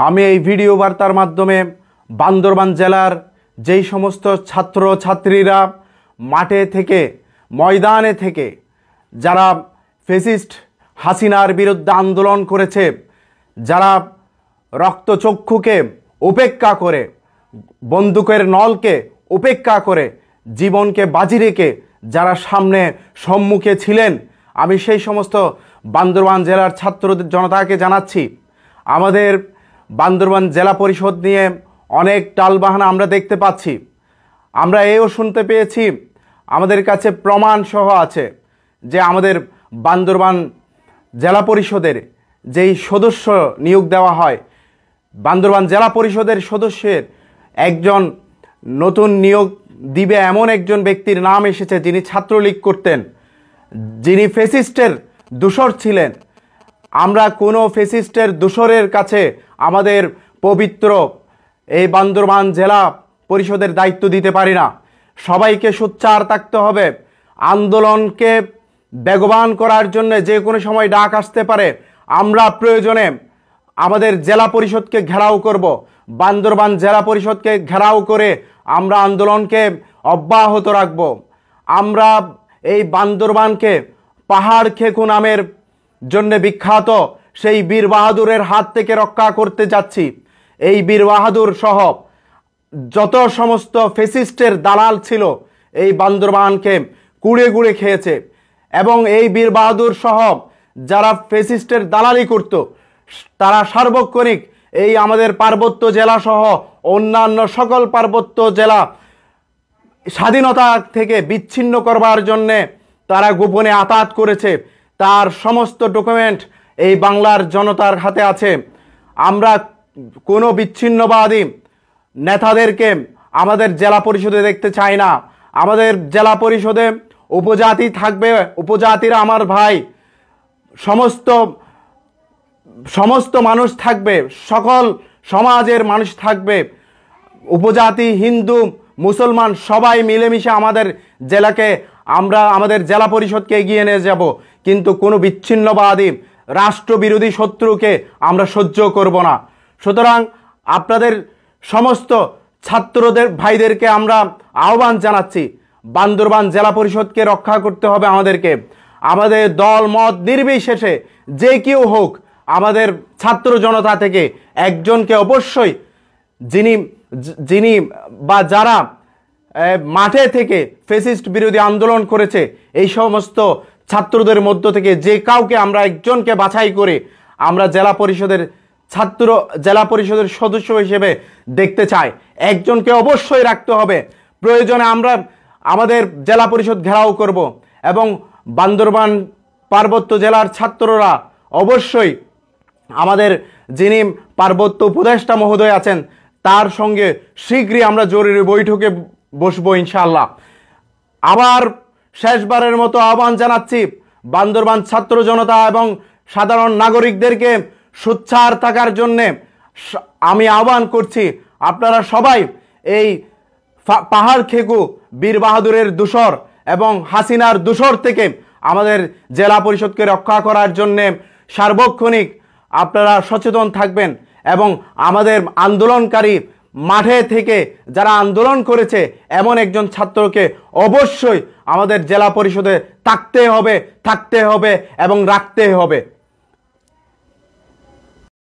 আমি এই ভিডিও বার্তার মাধ্যমে বান্দরবান জেলার যেই সমস্ত ছাত্র ছাত্রীরা মাঠে থেকে ময়দানে থেকে যারা ফ্যাসিস্ট হাসিনার বিরুদ্ধে আন্দোলন করেছে, যারা রক্তচক্ষুকে উপেক্ষা করে, বন্দুকের নলকে উপেক্ষা করে, জীবনকে বাজি রেখে যারা সম্মুখে ছিলেন, আমি সেই সমস্ত বান্দরবান জেলার ছাত্র জনতাকে জানাচ্ছি, আমাদের বান্দরবান জেলা পরিষদ নিয়ে অনেক টালবাহানা আমরা দেখতে পাচ্ছি। আমরা এও শুনতে পেয়েছি, আমাদের কাছে প্রমাণ সহ আছে যে আমাদের বান্দরবান জেলা পরিষদের যেই সদস্য নিয়োগ দেওয়া হয়, বান্দরবান জেলা পরিষদের সদস্যের একজন নতুন নিয়োগ দিবে এমন একজন ব্যক্তির নাম এসেছে যিনি ছাত্রলীগ করতেন, যিনি ফ্যাসিস্টের দূষর ছিলেন। আমরা কোনো ফ্যাসিস্টের দূষরের কাছে আমাদের পবিত্র এই বান্দরবান জেলা পরিষদের দায়িত্ব দিতে পারি না। সবাইকে সোচ্চার থাকতে হবে। আন্দোলনকে বেগবান করার জন্য যে কোনো সময় ডাক আসতে পারে। আমরা প্রয়োজনে আমাদের জেলা পরিষদকে ঘেরাও করব, বান্দরবান জেলা পরিষদকে ঘেরাও করে আমরা আন্দোলনকে অব্যাহত রাখব। আমরা এই বান্দরবানকে পাহাড় খেকু নামের জন্য বিখ্যাত সেই বীর বাহাদুরের হাত থেকে রক্ষা করতে যাচ্ছি। এই বীর বাহাদুর সহ যত সমস্ত ফ্যাসিস্টের দালাল ছিল এই বান্দরবানকে কুড়ে কুড়ে খেয়েছে, এবং এই বীর বাহাদুর সহ যারা ফ্যাসিস্টের দালালি করত তারা সার্বক্ষণিক এই আমাদের পার্বত্য জেলা সহ অন্যান্য সকল পার্বত্য জেলা স্বাধীনতা থেকে বিচ্ছিন্ন করবার জন্যে তারা গোপনে আতাত করেছে। তার সমস্ত ডকুমেন্ট এই বাংলার জনতার হাতে আছে। আমরা কোনো বিচ্ছিন্নবাদী নেতাদেরকে আমাদের জেলা পরিষদে দেখতে চাই না। আমাদের জেলা পরিষদে উপজাতি থাকবে, উপজাতিরা আমার ভাই, সমস্ত মানুষ থাকবে, সকল সমাজের মানুষ থাকবে, উপজাতি, হিন্দু, মুসলমান সবাই মিলেমিশে আমাদের জেলাকে আমাদের জেলা পরিষদকে এগিয়ে নিয়ে যাব। কিন্তু কোনো বিচ্ছিন্নবাদী রাষ্ট্রবিরোধী শত্রুকে আমরা সহ্য করব না। সুতরাং আপনাদের সমস্ত ছাত্রদের ভাইদেরকে আমরা আহ্বান জানাচ্ছি, বান্দরবান জেলা পরিষদকে রক্ষা করতে হবে আমাদেরকে। আমাদের দল মত নির্বিশেষে যে কেউ হোক, আমাদের ছাত্র জনতা থেকে একজনকে অবশ্যই যিনি বা যারা মাঠে থেকে ফ্যাসিস্ট বিরোধী আন্দোলন করেছে, এই সমস্ত ছাত্রদের মধ্য থেকে যে কাউকে আমরা একজনকে বাছাই করে আমরা জেলা পরিষদের সদস্য হিসেবে দেখতে চাই। একজনকে অবশ্যই রাখতে হবে। প্রয়োজনে আমরা আমাদের জেলা পরিষদ ঘেরাও করব, এবং বান্দরবান পার্বত্য জেলার ছাত্ররা অবশ্যই আমাদের যিনি পার্বত্য উপদেষ্টা মহোদয় আছেন তার সঙ্গে শীঘ্রই আমরা জরুরি বৈঠকে বসবো ইনশাআল্লাহ। আবার শেষবারের মতো আহ্বান জানাচ্ছি, বান্দরবান ছাত্র জনতা এবং সাধারণ নাগরিকদেরকে সোচ্চার থাকার জন্যে আমি আহ্বান করছি, আপনারা সবাই এই পাহাড় খেকু বীর বাহাদুরের দূষর এবং হাসিনার দূষর থেকে আমাদের জেলা পরিষদকে রক্ষা করার জন্যে সার্বক্ষণিক আপনারা সচেতন থাকবেন, এবং আমাদের আন্দোলনকারী মাঠে থেকে যারা আন্দোলন করেছে এমন একজন ছাত্রকে অবশ্যই আমাদের জেলা পরিষদে থাকতে হবে এবং রাখতে হবে।